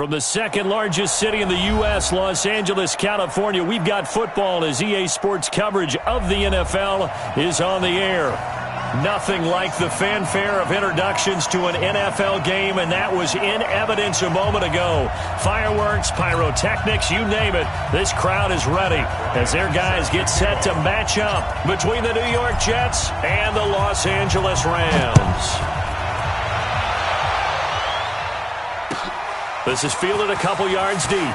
From the second largest city in the U.S., Los Angeles, California, we've got football as EA Sports coverage of the NFL is on the air. Nothing like the fanfare of introductions to an NFL game, and that was in evidence a moment ago. Fireworks, pyrotechnics, you name it, this crowd is ready as their guys get set to match up between the New York Jets and the Los Angeles Rams. This is fielded a couple yards deep.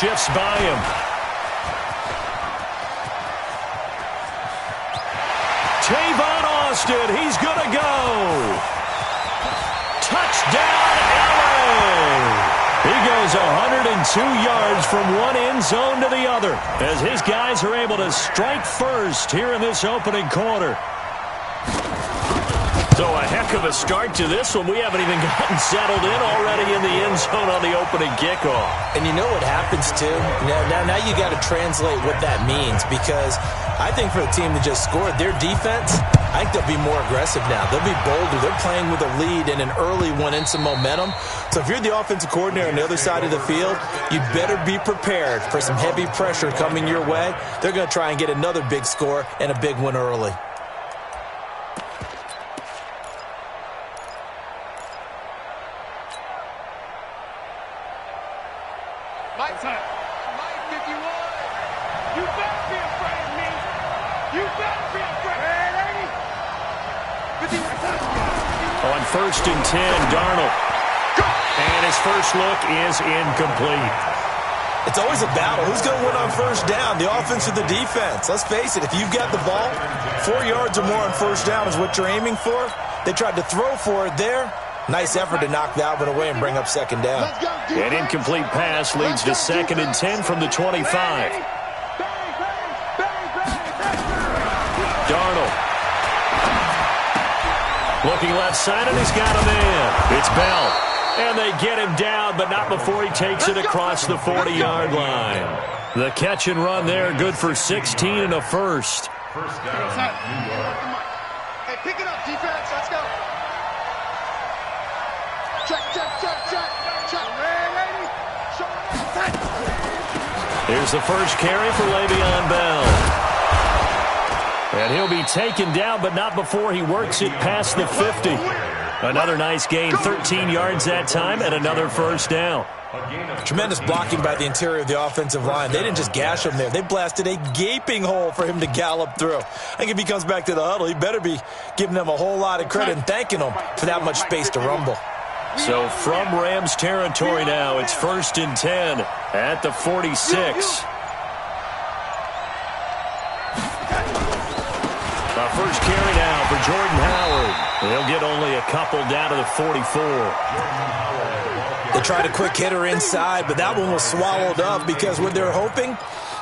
Shifts by him. Tavon Austin, he's going to go. Touchdown, LA. He goes 102 yards from one end zone to the other as his guys are able to strike first here in this opening quarter. So a heck of a start to this one. We haven't even gotten settled in already in the end zone on the opening kickoff. And you know what happens, too? Now you got to translate what that means, because I think for the team to just score, their defense, I think they'll be more aggressive now. They'll be bolder. They're playing with a lead and an early one and some momentum. So if you're the offensive coordinator on the other side of the field, you better be prepared for some heavy pressure coming your way. They're going to try and get another big score and a big one early. On 1st and 10, Darnold. And his first look is incomplete. It's always a battle. Who's going to win on first down, the offense or the defense? Let's face it, if you've got the ball, 4 yards or more on first down is what you're aiming for. They tried to throw for it there. Nice effort to knock that one away and bring up second down. An incomplete pass leads to 2nd and 10 from the 25. Darnold. Looking left side, and he's got him in. It's Bell. And they get him down, but not before he takes it across the 40-yard line. The catch and run there, good for 16 and a first. Hey, pick it up, defense. Let's go. Check. Here's the first carry for Le'Veon Bell. And he'll be taken down, but not before he works it past the 50. Another nice gain, 13 yards that time, and another first down. Tremendous blocking by the interior of the offensive line. They didn't just gash him there. They blasted a gaping hole for him to gallop through. I think if he comes back to the huddle, he better be giving them a whole lot of credit and thanking them for that much space to rumble. So from Rams territory now, it's 1st and 10 at the 46. First carry now for Jordan Howard. He'll get only a couple down to the 44. They tried a quick hitter inside, but that one was swallowed up because what they're hoping,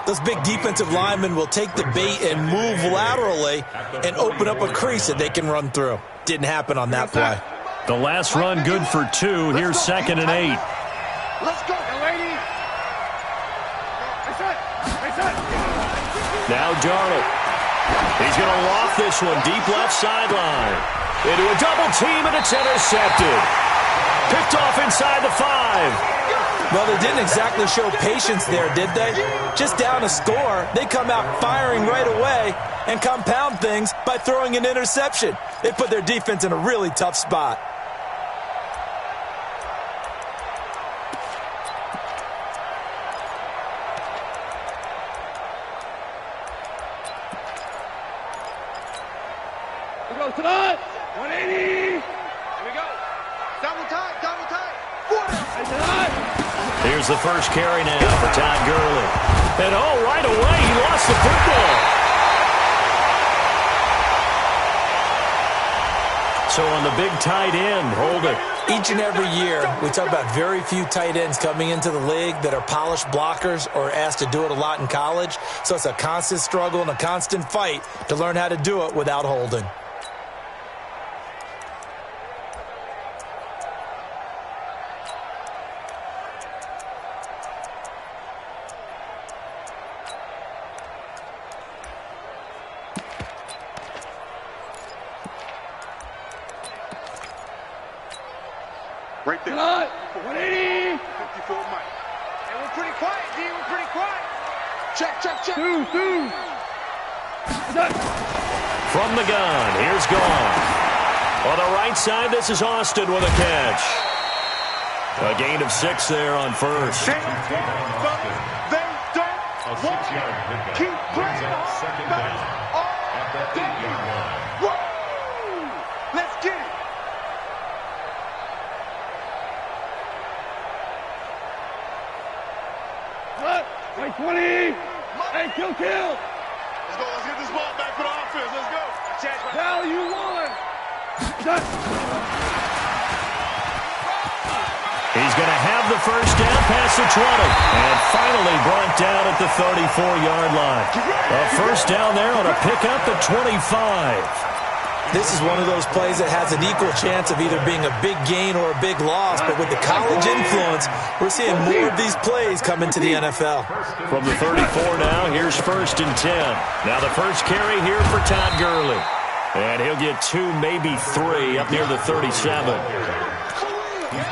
those big defensive linemen will take the bait and move laterally and open up a crease that they can run through. Didn't happen on that play. The last run good for 2. Here's 2nd and 8. Let's go, lady. Now Darnold. He's going to loft this one deep left sideline. Into a double team, and it's intercepted. Picked off inside the 5. Well, they didn't exactly show patience there, did they? Just down a score, they come out firing right away and compound things by throwing an interception. They put their defense in a really tough spot. Tonight, 180. Here we go. Double time. Here's the first carry now for Todd Gurley. And right away, he lost the football. So on the big tight end, Holder. Each and every year, we talk about very few tight ends coming into the league that are polished blockers or asked to do it a lot in college. So it's a constant struggle and a constant fight to learn how to do it without holding. Right there. 180. 54 Mike. And we're pretty quiet, D. We're pretty quiet. Check. Two. From the gun, here's Gone. On the right side, this is Austin with a catch. A gain of 6 there on first. They don't want to keep playing second down at the 8-yard line. Woo! Let's get it. Right 20. Hey, kill. Let's get this ball back for the offense. Let's go. Value one. He's going to have the first down past the 20. And finally brought down at the 34-yard line. A first down there on a pickup at 25. This is one of those plays that has an equal chance of either being a big gain or a big loss. But with the college influence, we're seeing more of these plays come into the NFL. From the 34 now, here's 1st and 10. Now the first carry here for Todd Gurley. And he'll get 2, maybe 3 up near the 37.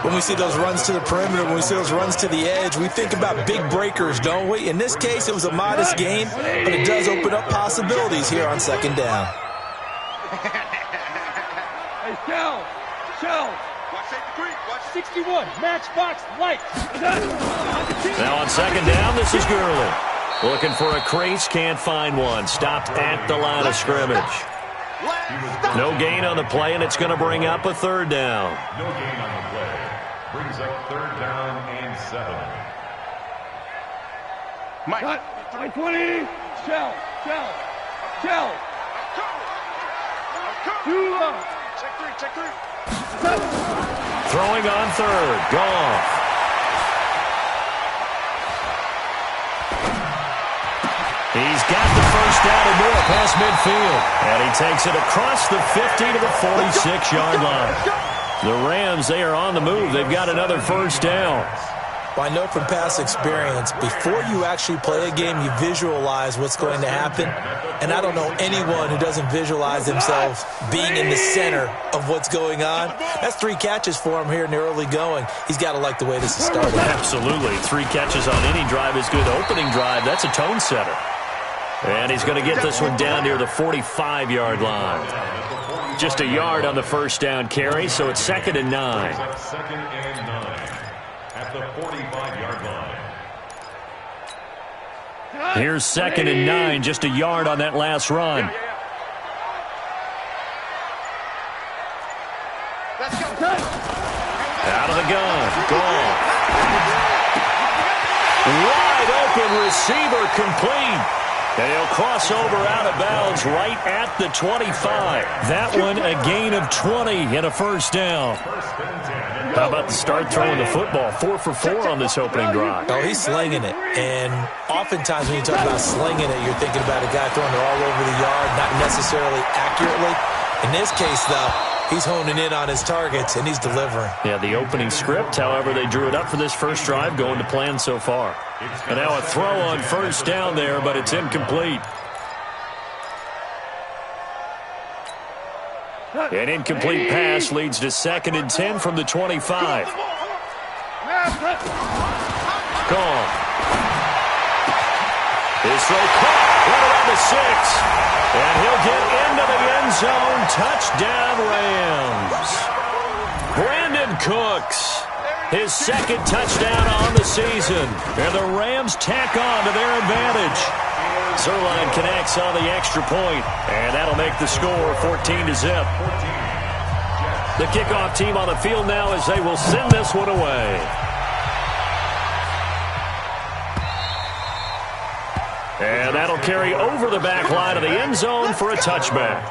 When we see those runs to the perimeter, when we see those runs to the edge, we think about big breakers, don't we? In this case, it was a modest gain, but it does open up possibilities here on 2nd down. Hey, Shell. Watch 83. Watch 61. Matchbox light. Now on 2nd down, this is Gurley. Looking for a crease, can't find one. Stopped at the line of scrimmage. No gain on the play, and it's going to bring up a 3rd down. No gain on the play. Brings up 3rd down and 7. Mike 20. Shell. Check 3. Throwing on 3rd. Goff. He's got the first down and more past midfield. And he takes it across the 50 to the 46-yard line. The Rams, they are on the move. They've got another first down. Well, I know from past experience, before you actually play a game, you visualize what's going to happen. And I don't know anyone who doesn't visualize themselves being in the center of what's going on. That's 3 catches for him here in the early going. He's got to like the way this is started. Absolutely. 3 catches on any drive is good. Opening drive, that's a tone setter. And he's going to get this one down near the 45-yard line. Just a yard on the first down carry, so it's 2nd and 9. 2nd and 9 at the 45-yard line. Here's 2nd and 9, just a yard on that last run. Out of the gun. Gone. Wide open receiver complete. And he'll cross over out of bounds right at the 25. That one a gain of 20 and a first down. How about the start throwing the football? 4 for 4 on this opening drive. Oh, he's slinging it. And oftentimes when you talk about slinging it, you're thinking about a guy throwing it all over the yard, not necessarily accurately. In this case, though, he's honing in on his targets, and he's delivering. Yeah, the opening script, however, they drew it up for this first drive, going to plan so far. And now a throw on first down there, but it's incomplete. An incomplete pass leads to 2nd and 10 from the 25. Gone. His throw caught right around the 6. And he'll get into the end zone. Touchdown, Rams. Brandon Cooks, his 2nd touchdown on the season. And the Rams tack on to their advantage. Zerline connects on the extra point, and that'll make the score 14-0. The kickoff team on the field now as they will send this one away. And that'll carry over the back line of the end zone for a touchback.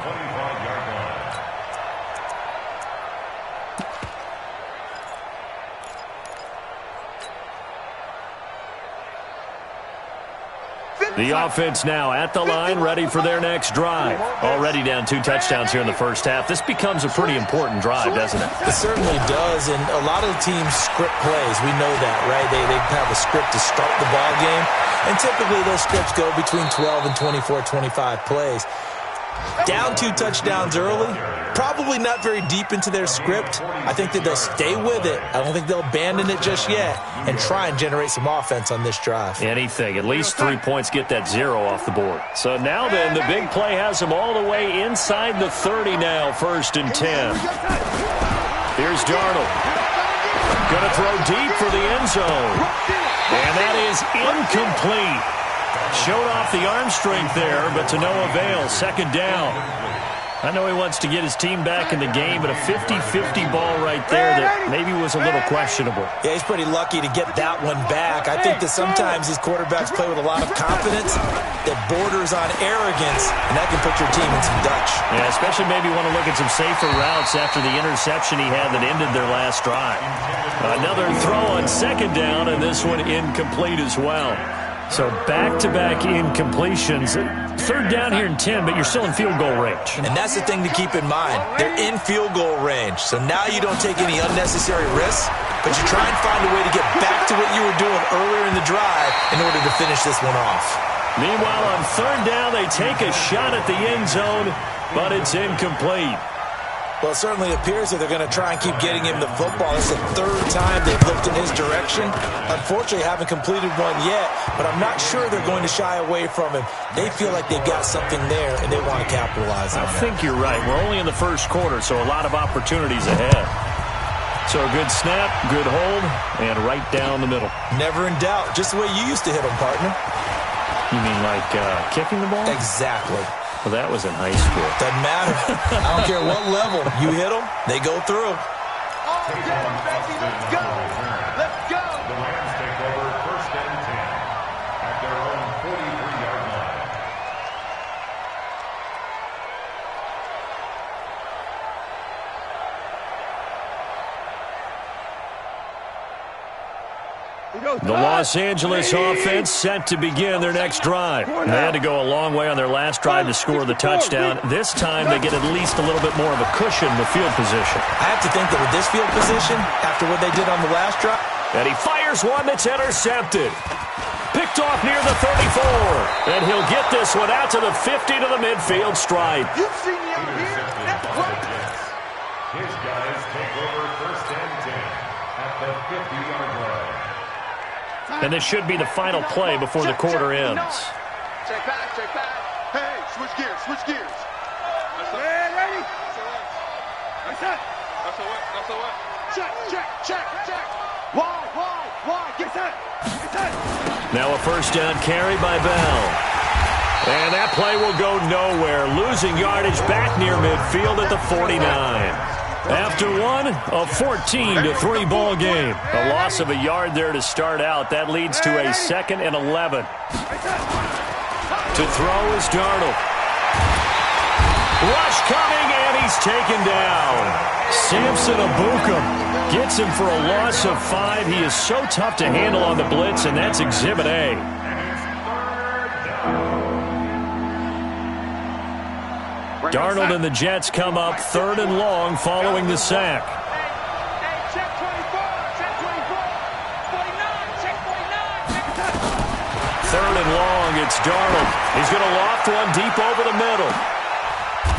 The offense now at the line, ready for their next drive. Already down 2 touchdowns here in the first half. This becomes a pretty important drive, doesn't it? It certainly does, and a lot of the teams script plays. We know that, right? They have a script to start the ball game, and typically those scripts go between 12 and 24, 25 plays. Down 2 touchdowns early. Probably not very deep into their script. I think that they'll stay with it. I don't think they'll abandon it just yet and try and generate some offense on this drive. Anything. At least 3 points, get that 0 off the board. So now then, the big play has them all the way inside the 30 now, 1st and 10. Here's Darnold. Going to throw deep for the end zone. And that is incomplete. Showed off the arm strength there, but to no avail. 2nd down. I know he wants to get his team back in the game, but a 50-50 ball right there that maybe was a little questionable. Yeah, he's pretty lucky to get that one back. I think that sometimes these quarterbacks play with a lot of confidence that borders on arrogance, and that can put your team in some Dutch. Yeah, especially maybe want to look at some safer routes after the interception he had that ended their last drive. Another throw on 2nd down, and this one incomplete as well. So back-to-back incompletions. 3rd down here in 10, but you're still in field goal range. And that's the thing to keep in mind. They're in field goal range. So now you don't take any unnecessary risks, but you try and find a way to get back to what you were doing earlier in the drive in order to finish this one off. Meanwhile, on 3rd down, they take a shot at the end zone, but it's incomplete. Well, it certainly appears that they're going to try and keep getting him the football. It's the 3rd time they've looked in his direction. Unfortunately, haven't completed one yet, but I'm not sure they're going to shy away from him. They feel like they've got something there, and they want to capitalize on it. I think you're right. We're only in the 1st quarter, so a lot of opportunities ahead. So a good snap, good hold, and right down the middle. Never in doubt. Just the way you used to hit them, partner. You mean like kicking the ball? Exactly. Well, that was in high school. Doesn't matter. I don't care what level. You hit them, they go through. All day, baby, let's go. Let's go. The Rams take over 1st and 10 at their own 43-yard line. The Los Angeles offense set to begin their next drive. They had to go a long way on their last drive to score the touchdown. This time they get at least a little bit more of a cushion with field position. I have to think that with this field position, after what they did on the last drive. And he fires one that's intercepted. Picked off near the 34. And he'll get this one out to the 50 to the midfield stripe. You see me out here? That's right. His guys take over 1st and 10 at the 50-yard line. And this should be the final play before the quarter ends. Check back, check back. Hey, switch gears, switch gears. Ready? That's it. That's a what? Check. Why? Get set. Now a 1st down carry by Bell. And that play will go nowhere. Losing yardage back near midfield at the 49. After one, a 14-3 ball game. A loss of a yard there to start out. That leads to a 2nd and 11. To throw is Darnold. Rush coming, and he's taken down. Samson Abukum gets him for a loss of 5. He is so tough to handle on the blitz, and that's Exhibit A. Darnold and the Jets come up 3rd and long following the sack. Check 24, check 24, 49, check 49. 3rd and long, it's Darnold. He's going to loft one deep over the middle.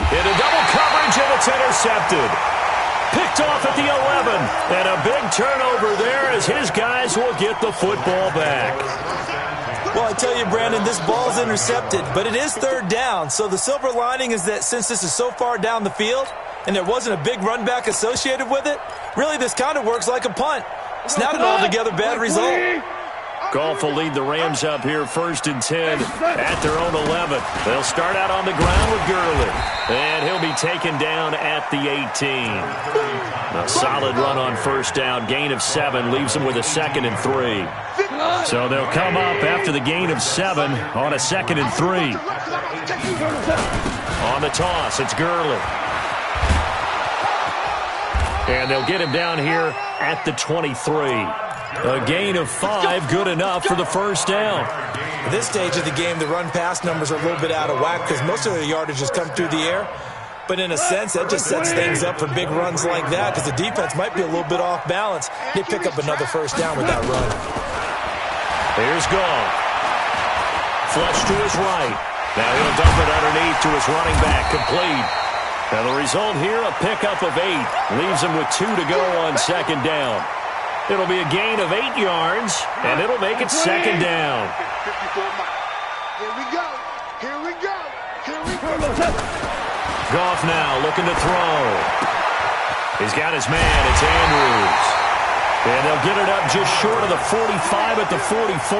Into double coverage, and it's intercepted. Picked off at the 11. And a big turnover there as his guys will get the football back. Well, I tell you, Brandon, this ball's intercepted, but it is 3rd down. So the silver lining is that since this is so far down the field and there wasn't a big run back associated with it, really this kind of works like a punt. It's not an altogether bad result. Goff will lead the Rams up here 1st and 10 at their own 11. They'll start out on the ground with Gurley. And he'll be taken down at the 18. A solid run on 1st down. Gain of 7 leaves them with a 2nd and 3. So they'll come up after the gain of 7 on a 2nd and 3. On the toss, it's Gurley. And they'll get him down here at the 23. A gain of 5, good enough for the 1st down. At this stage of the game, the run-pass numbers are a little bit out of whack because most of their yardage has come through the air. But in a sense, that just sets things up for big runs like that because the defense might be a little bit off balance. They pick up another 1st down with that run. Here's Goff. Flush to his right. Now he'll dump it underneath to his running back, complete. And the result here, a pickup of 8. Leaves him with 2 to go on second down. It'll be a gain of 8 yards, and it'll make it second down. 54 miles. Here we go. Here we go. Here we go. Goff now looking to throw. He's got his man. It's Andrews. And they'll get it up just short of the 45 at the 44.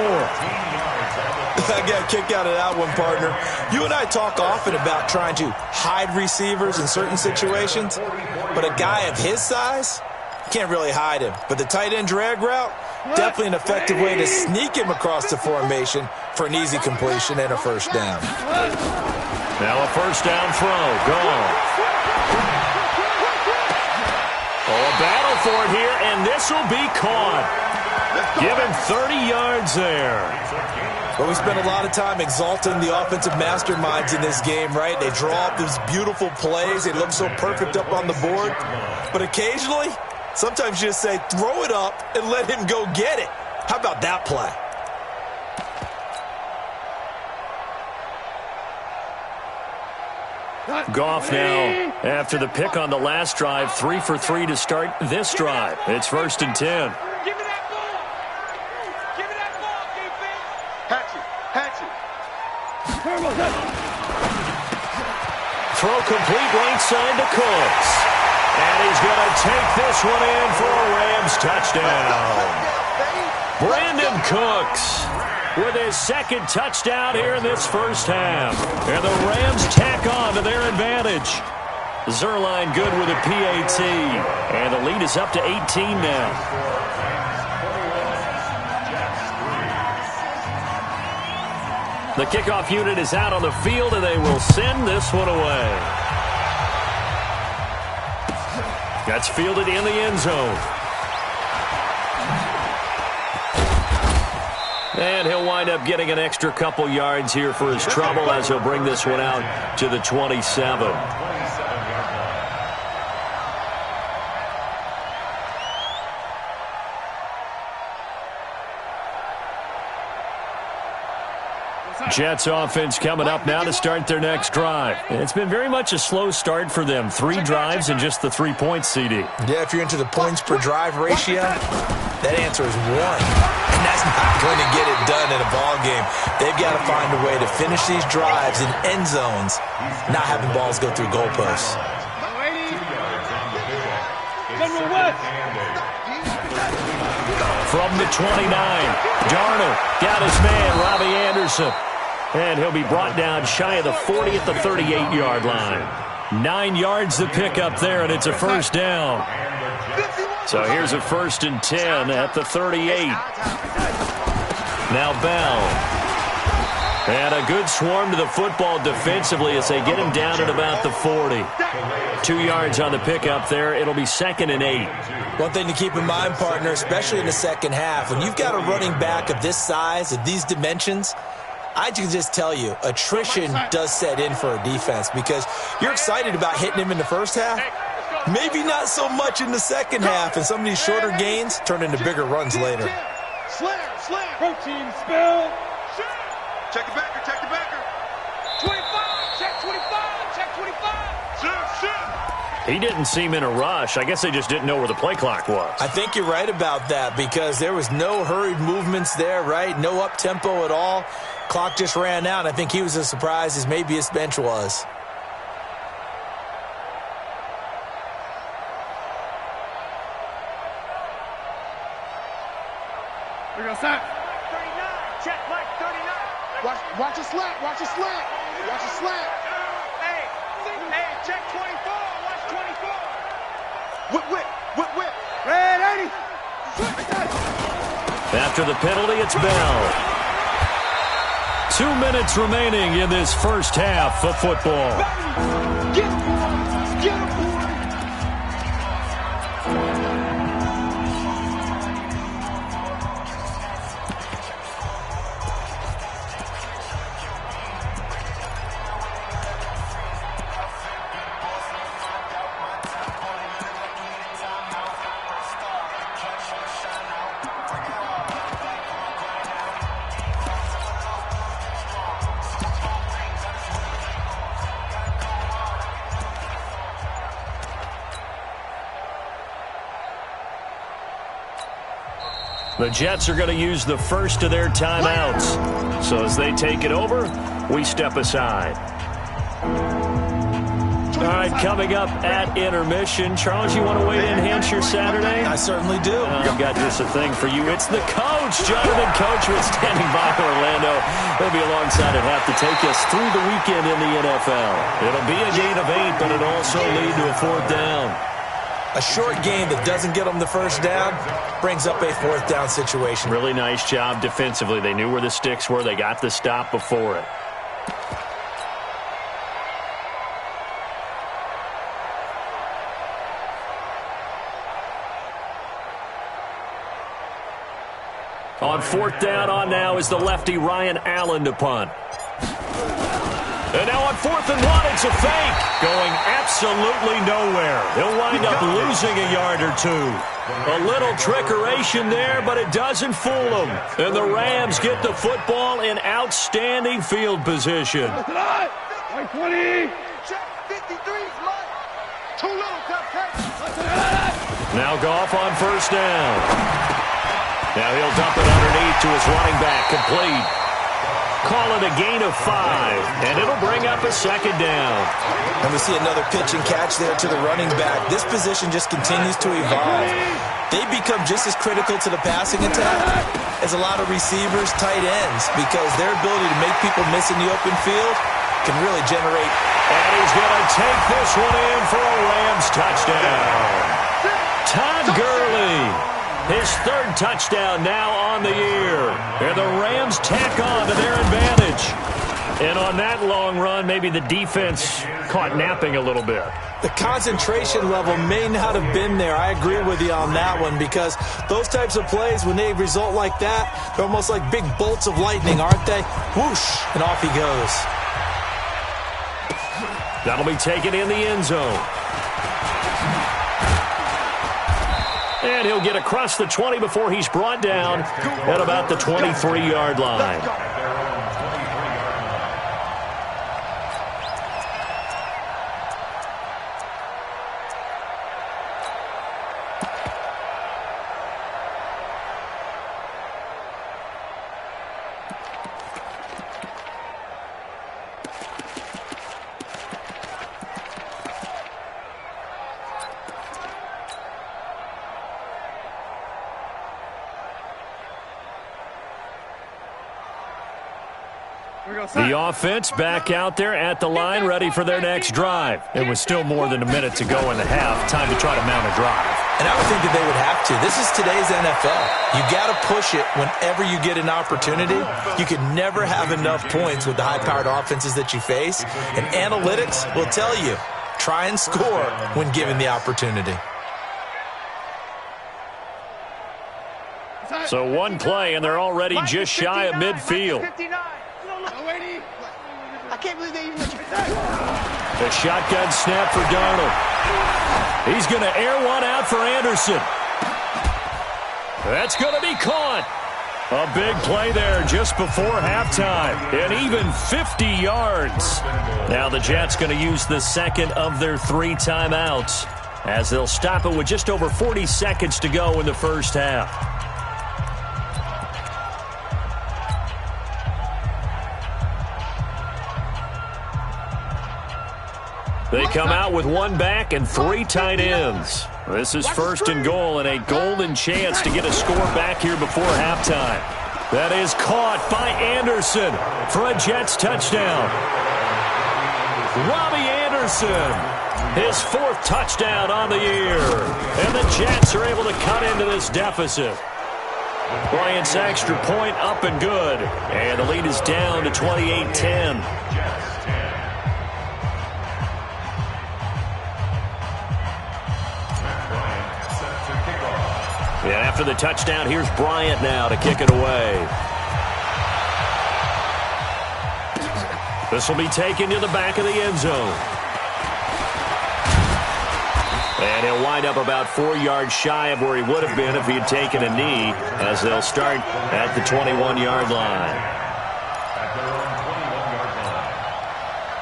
I got a kick out of that one, partner. You and I talk often about trying to hide receivers in certain situations, but a guy of his size, can't really hide him. But the tight end drag route, definitely an effective way to sneak him across the formation for an easy completion and a first down. Now a first down throw. Gone. Oh, a battle for it here, and this will be caught. Give him 30 yards there. Well, we spend a lot of time exalting the offensive masterminds in this game, right? They draw up these beautiful plays. They look so perfect up on the board. But occasionally, sometimes you just say, throw it up and let him go get it. How about that play? Goff now, after the pick on the last drive, 3 for 3 to start this drive. It's 1st and 10. Give me that ball. Give me that ball, defense. Hatchet. Throw complete right side to Cooks. And he's going to take this one in for a Rams touchdown. Brandon Cooks with his second touchdown here in this first half. And the Rams tack on to their advantage. Zerline good with a PAT. And the lead is up to 18 now. The kickoff unit is out on the field, and they will send this one away. That's fielded in the end zone. And he'll wind up getting an extra couple yards here for his trouble as he'll bring this one out to the 27. Jets offense coming up now to start their next drive. It's been very much a slow start for them. 3 drives and just the 3 points, CD. Yeah, if you're into the points per drive ratio, that answer is 1. And that's not going to get it done in a ball game. They've got to find a way to finish these drives in end zones, not having balls go through goalposts. From the 29, Darnold got his man, Robbie Anderson. And he'll be brought down shy of the 40 at the 38-yard line. 9 yards to pick up there, and it's a first down. So here's a 1st and 10 at the 38. Now Bell. And a good swarm to the football defensively as they get him down at about the 40. 2 yards on the pickup there. It'll be 2nd and 8. One thing to keep in mind, partner, especially in the second half, when you've got a running back of this size, of these dimensions, I can just tell you, attrition does set in for a defense because you're excited about hitting him in the first half. Maybe not so much in the second half, and some of these shorter gains turn into bigger runs later. Slam. Protein spill. Check the backer. 25. Check 25. Shoot. He didn't seem in a rush. I guess they just didn't know where the play clock was. I think you're right about that because there was no hurried movements there, right? No up-tempo at all. Clock just ran out, and I think he was as surprised as maybe his bench was. We're going to start. 39. Check, Mike, 39. Watch a slant. Hey, check 24. Watch 24. Whip. Red 80. After the penalty, it's Bell. 2 minutes remaining in this first half of football. Get him, boy. The Jets are going to use the first of their timeouts. So as they take it over, we step aside. All right, coming up at intermission. Charles, you want to weigh in Hampshire Saturday? I certainly do. I've got just a thing for you. It's the coach, Jonathan Coachman, standing by Orlando. He'll be alongside at half to take us through the weekend in the NFL. It'll be a gain of 8, but it'll also lead to a 4th down. A short game that doesn't get them the first down brings up a 4th down situation. Really nice job defensively. They knew where the sticks were. They got the stop before it. On 4th down, on now is the lefty Ryan Allen to punt. And now on 4th and 1, it's a fake. Going absolutely nowhere. He'll wind up losing a yard or 2. A little trickeration there, but it doesn't fool him. And the Rams get the football in outstanding field position. 20. 53 is mine. Too little, Now Goff on 1st down. Now he'll dump it underneath to his running back, complete. Call it a gain of 5, and it'll bring up a 2nd down. And we see another pitch and catch there to the running back. This position just continues to evolve. They become just as critical to the passing attack as a lot of receivers, tight ends, because their ability to make people miss in the open field can really generate. And he's going to take this one in for a Rams touchdown. Todd Gurley. His 3rd touchdown now on the year. And the Rams tack on to their advantage. And on that long run, maybe the defense caught napping a little bit. The concentration level may not have been there. I agree with you on that one, because those types of plays, when they result like that, they're almost like big bolts of lightning, aren't they? Whoosh, and off he goes. That'll be taken in the end zone. And he'll get across the 20 before he's brought down at about the 23-yard line. The offense back out there at the line, ready for their next drive. It was still more than a minute to go in the half. Time to try to mount a drive. And I would think that they would have to. This is today's NFL. You got to push it whenever you get an opportunity. You can never have enough points with the high-powered offenses that you face. And analytics will tell you, try and score when given the opportunity. So one play, and they're already just shy of midfield. I can't believe they even let you The shotgun snap for Darnold. He's going to air one out for Anderson. That's going to be caught. A big play there just before halftime. And even 50 yards. Now the Jets going to use the 2nd of their 3 timeouts, as they'll stop it with just over 40 seconds to go in the first half. They come out with 1 back and 3 tight ends. This is 1st and goal and a golden chance to get a score back here before halftime. That is caught by Anderson for a Jets touchdown. Robbie Anderson, his 4th touchdown on the year. And the Jets are able to cut into this deficit. Bryant's extra point up and good. And the lead is down to 28-10. And after the touchdown, here's Bryant now to kick it away. This will be taken to the back of the end zone. And he'll wind up about 4 yards shy of where he would have been if he had taken a knee, as they'll start at the 21-yard line.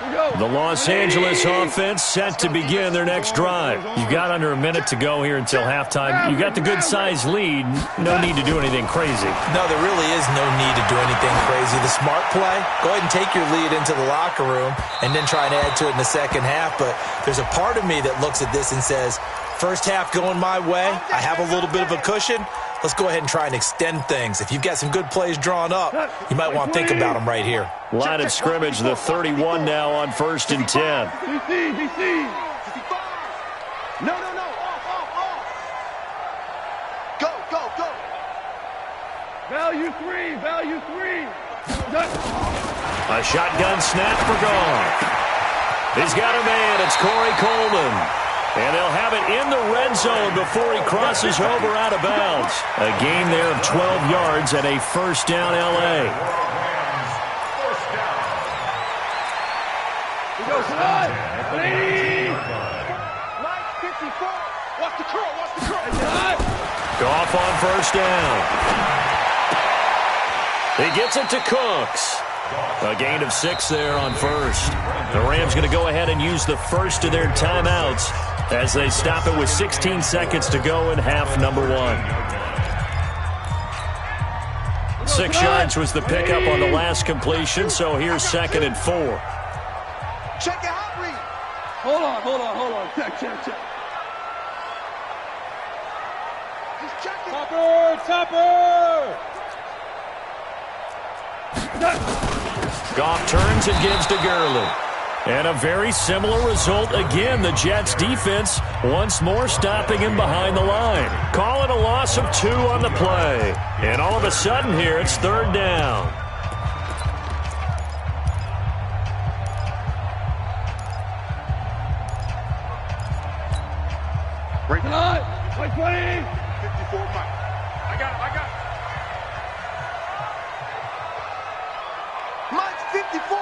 Here we go. The Los Angeles offense set to begin their next drive. You've got under a minute to go here until halftime. You've got the good-sized lead. No need to do anything crazy. No, there really is no need to do anything crazy. The smart play, go ahead and take your lead into the locker room and then try and add to it in the second half. But there's a part of me that looks at this and says, first half going my way, I have a little bit of a cushion. Let's go ahead and try and extend things. If you've got some good plays drawn up, you might want to think about them right here. Line of scrimmage, the 31 now on 1st and 10. DC. No. Off. Go. Value three. A shotgun snap for Goff. He's got a man. It's Corey Coleman. And they'll have it in the red zone before he crosses over out of bounds. A gain there of 12 yards and a first down L.A. He goes tonight. Mike 54. Watch the curl. Goff on first down. He gets it to Cooks. A gain of 6 there on first. The Rams going to go ahead and use the first of their timeouts as they stop it with 16 seconds to go in half number 1. 6 yards was the pickup on the last completion, so here's 2nd and 4. Check it out, Reed. Hold on. Check. Just check it. Topper. Goff turns and gives to Gurley. And a very similar result again. The Jets defense once more stopping him behind the line. Call it a loss of 2 on the play. And all of a sudden here, it's 3rd down. Break it on. 20. 54 Mike. I got it. Mike's 54.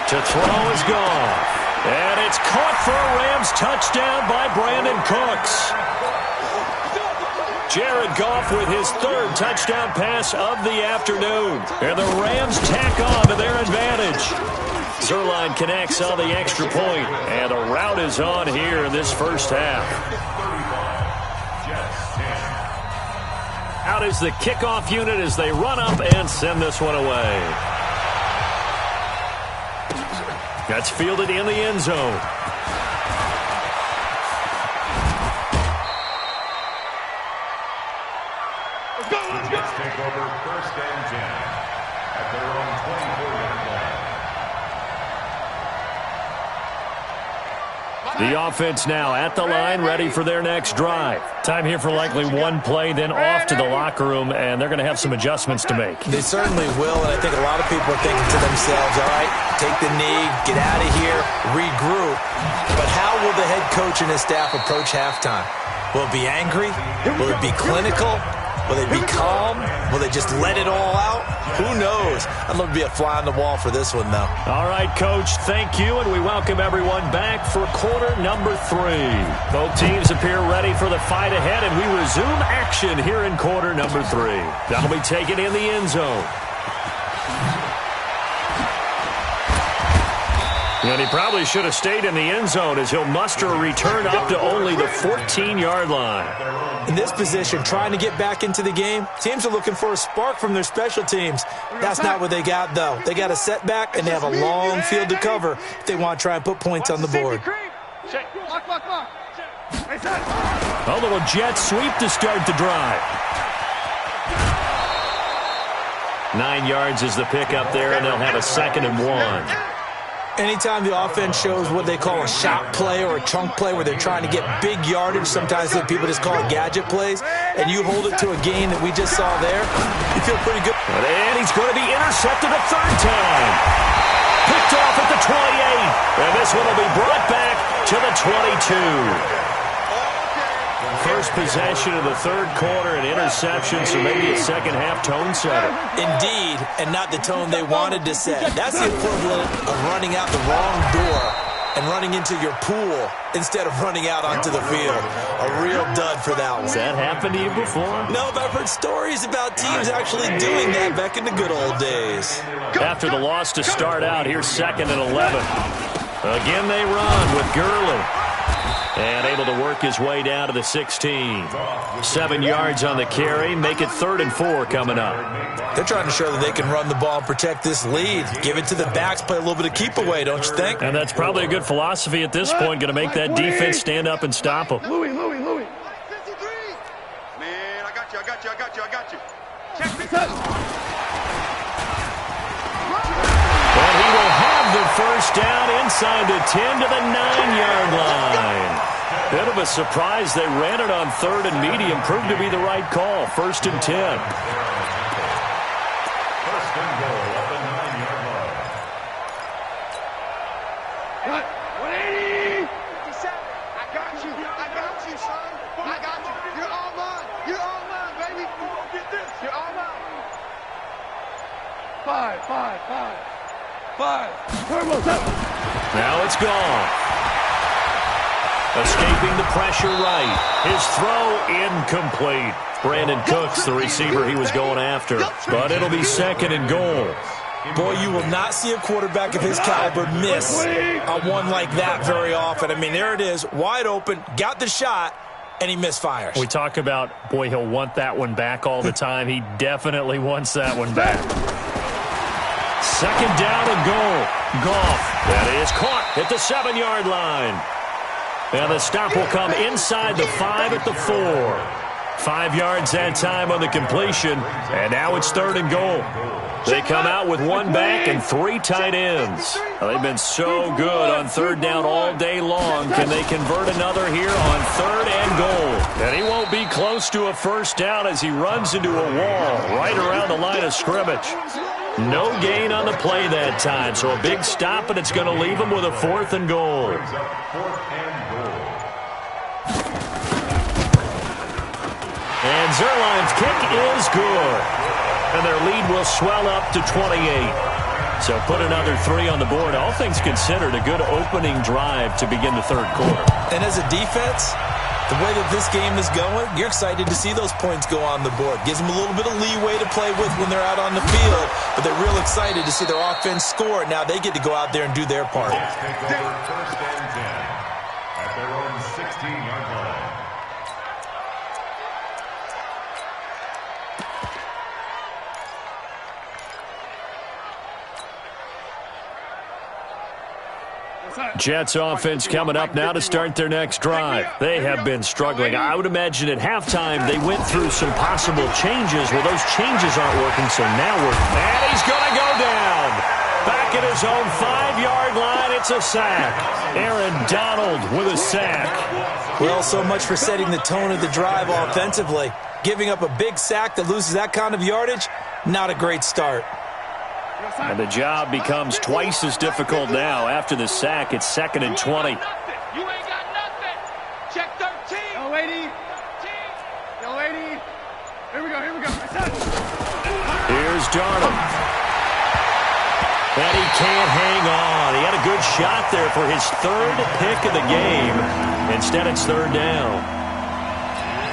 To throw is Goff. And it's caught for a Rams touchdown by Brandon Cooks. Jared Goff with his 3rd touchdown pass of the afternoon. And the Rams tack on to their advantage. Zerline connects on the extra point. And the rout is on here in this first half. Out is the kickoff unit as they run up and send this one away. That's fielded in the end zone. The Jets take over 1st and 10 at their own 24-yard line. The offense now at the line, ready for their next drive. Time here for likely one play, then off to the locker room, and they're going to have some adjustments to make. They certainly will, and I think a lot of people are thinking to themselves, all right, take the knee, get out of here, regroup. But how will the head coach and his staff approach halftime? Will it be angry? Will it be clinical? Will they be calm? Will they just let it all out? Who knows? I'd love to be a fly on the wall for this one, though. All right, Coach, thank you, and we welcome everyone back for quarter number 3. Both teams appear ready for the fight ahead, and we resume action here in quarter number 3. That'll be taken in the end zone. And he probably should have stayed in the end zone as he'll muster a return up to only the 14-yard line. In this position, trying to get back into the game, teams are looking for a spark from their special teams. That's not what they got, though. They got a setback, and they have a long field to cover if they want to try and put points on the board. A little jet sweep to start the drive. 9 yards is the pickup there, and they'll have a 2nd and 1. Anytime the offense shows what they call a shot play or a chunk play where they're trying to get big yardage, sometimes people just call it gadget plays, and you hold it to a gain that we just saw there, you feel pretty good. And he's going to be intercepted a 3rd time. Picked off at the 28. And this one will be brought back to the 22. First possession of the 3rd quarter, an interception, so maybe a second-half tone setter. Indeed, and not the tone they wanted to set. That's the equivalent of running out the wrong door and running into your pool instead of running out onto the field. A real dud for that one. Has that happened to you before? No, but I've heard stories about teams actually doing that back in the good old days. After the loss to start out, here's 2nd and 11. Again they run with Gurley. And able to work his way down to the 16. 7 yards on the carry. Make it 3rd and 4 coming up. They're trying to show that they can run the ball and protect this lead. Give it to the backs, play a little bit of keep away, don't you think? And that's probably a good philosophy at this point. Going to make that defense stand up and stop them. Louis. Man, I got you. Check this out. And he will have the first down inside the 10 to the 9-yard line. Bit of a surprise. They ran it on 3rd and medium. Proved to be the right call. 1st and 10. First and goal at the 9-yard line. Cut. 180. 57. I got you, son. I got you. You're all mine, baby. Get this. You're all mine. 5. Turbo 7. Now it's gone. Escaping the pressure right. His throw incomplete. Brandon Cooks, the receiver he was going after. But it'll be 2nd and goal. Boy, you will not see a quarterback of his caliber miss a one like that very often. I mean, there it is, wide open, got the shot, and he misfires. We talk about, boy, he'll want that one back all the time. He definitely wants that one back. 2nd down and goal. Goff. That is caught at the 7-yard line. And the stop will come inside the 5 at the 4. 5 yards that time on the completion. And now it's 3rd and goal. They come out with 1 back and 3 tight ends. They've been so good on 3rd down all day long. Can they convert another here on 3rd and goal? And he won't be close to a first down as he runs into a wall right around the line of scrimmage. No gain on the play that time, so a big stop, and it's going to leave him with a 4th and goal. And Zerline's kick is good. And their lead will swell up to 28. So put another 3 on the board. All things considered, a good opening drive to begin the 3rd quarter. And as a defense, the way that this game is going, you're excited to see those points go on the board. Gives them a little bit of leeway to play with when they're out on the field, but they're real excited to see their offense score. Now they get to go out there and do their part. Take over 1st and 10 at their own 16-yard line. Jets offense coming up now to start their next drive. They have been struggling. I would imagine at halftime they went through some possible changes. Well, those changes aren't working, so now and he's going to go down. Back at his own 5-yard line, it's a sack. Aaron Donald with a sack. Well, so much for setting the tone of the drive offensively. Giving up a big sack that loses that kind of yardage, not a great start. And the job becomes twice as difficult now. After the sack, it's 2nd and 20. You ain't got nothing. Check 13. Yo, lady. Here we go. Here's Darnold. And he can't hang on. He had a good shot there for his 3rd pick of the game. Instead, it's 3rd down.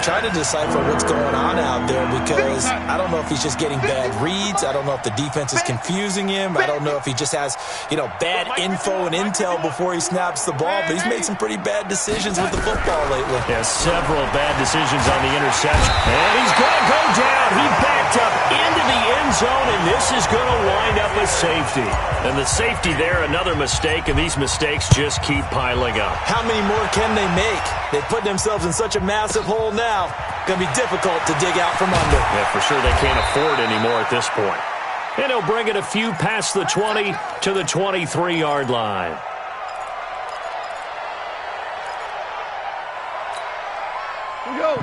Trying to decipher what's going on out there because I don't know if he's just getting bad reads. I don't know if the defense is confusing him. I don't know if he just has, bad info and intel before he snaps the ball. But he's made some pretty bad decisions with the football lately. Yeah, several bad decisions on the interception. And he's going to go down. He backed up into the end zone, and this is going to wind up a safety. And the safety there, another mistake, and these mistakes just keep piling up. How many more can they make? They put themselves in such a massive hole now. Going to be difficult to dig out from under. Yeah, for sure they can't afford anymore at this point. And he'll bring it a few past the 20 to the 23-yard line.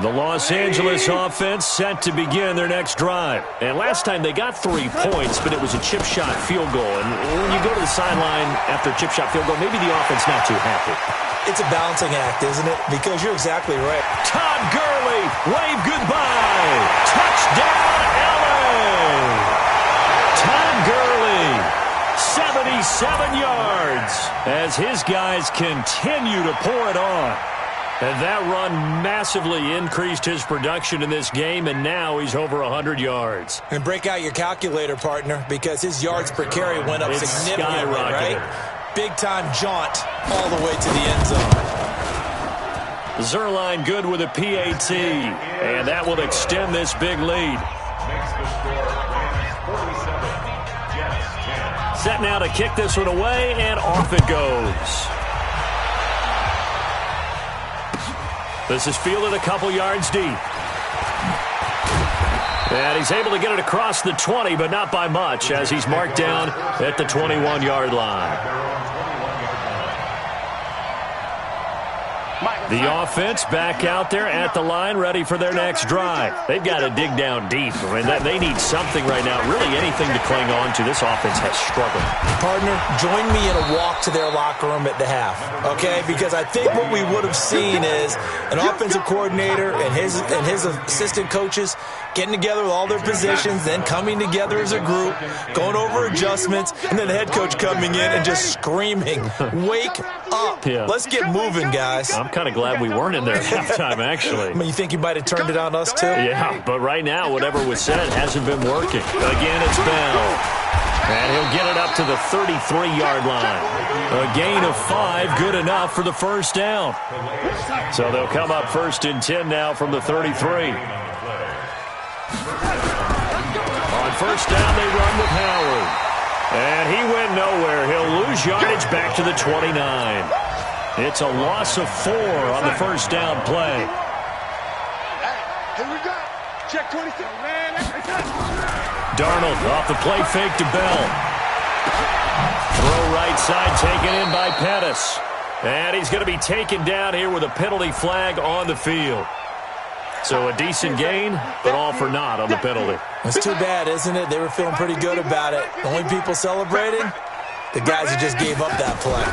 The Los Angeles offense set to begin their next drive. And last time they got 3 points, but it was a chip shot field goal. And when you go to the sideline after a chip shot field goal, maybe the offense not too happy. It's a balancing act, isn't it? Because you're exactly right. Todd Gurley, wave goodbye. Touchdown, LA. Todd Gurley, 77 yards as his guys continue to pour it on. And that run massively increased his production in this game, and now he's over 100 yards. And break out your calculator, partner, because his yards per carry went up significantly, right? Big-time jaunt all the way to the end zone. Zerline good with a PAT, and that will extend this big lead. Set now to kick this one away, and off it goes. This is fielded a couple yards deep. And he's able to get it across the 20, but not by much, as he's marked down at the 21-yard line. The offense back out there at the line, ready for their next drive. They've got to dig down deep. I mean, they need something right now, really anything to cling on to. This offense has struggled. Partner, join me in a walk to their locker room at the half, okay? Because I think what we would have seen is an offensive coordinator and his assistant coaches getting together with all their positions, then coming together as a group, going over adjustments, and then the head coach coming in and just screaming, wake up. Yeah. Let's get moving, guys. I'm kind of glad we weren't in there at halftime, actually. I mean, you think you might have turned it on us, too? Yeah, but right now, whatever was said hasn't been working. Again, it's Bell. And he'll get it up to the 33-yard line. A gain of 5, good enough for the first down. So they'll come up 1st and 10 now from the 33. On first down, they run with Howard. And he went nowhere. He'll lose yardage back to the 29. It's a loss of 4 on the first down play. Here we go. Check 26. Darnold off the play fake to Bell. Throw right side taken in by Pettis. And he's going to be taken down here with a penalty flag on the field. So a decent gain, but all for naught on the penalty. It's too bad, isn't it? They were feeling pretty good about it. The only people celebrating, the guys who just gave up that play.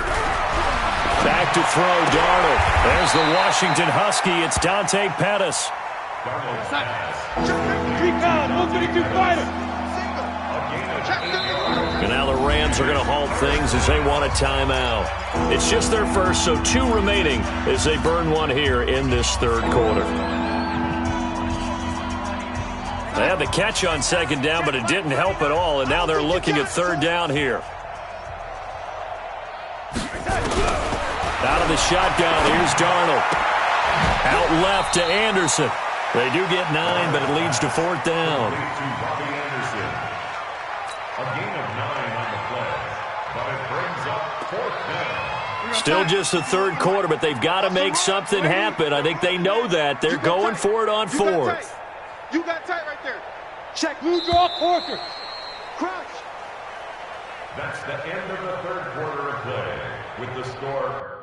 Back to throw, Darnold. There's the Washington Husky. It's Dante Pettis. And now the Rams are going to halt things as they want a timeout. It's just their first, so 2 remaining as they burn one here in this third quarter. They had the catch on second down, but it didn't help at all, and now they're looking at third down here. Out of the shotgun, here's Darnold. Out left to Anderson. They do get 9, but it leads to 4th down. A gain of 9 on the play, but it brings up 4th down. Still just the third quarter, but they've got to make something happen. I think they know that. They're going for it on 4th. You got tight right there. Check. Blue draw, Porter. Crouch. That's the end of the third quarter of play with the score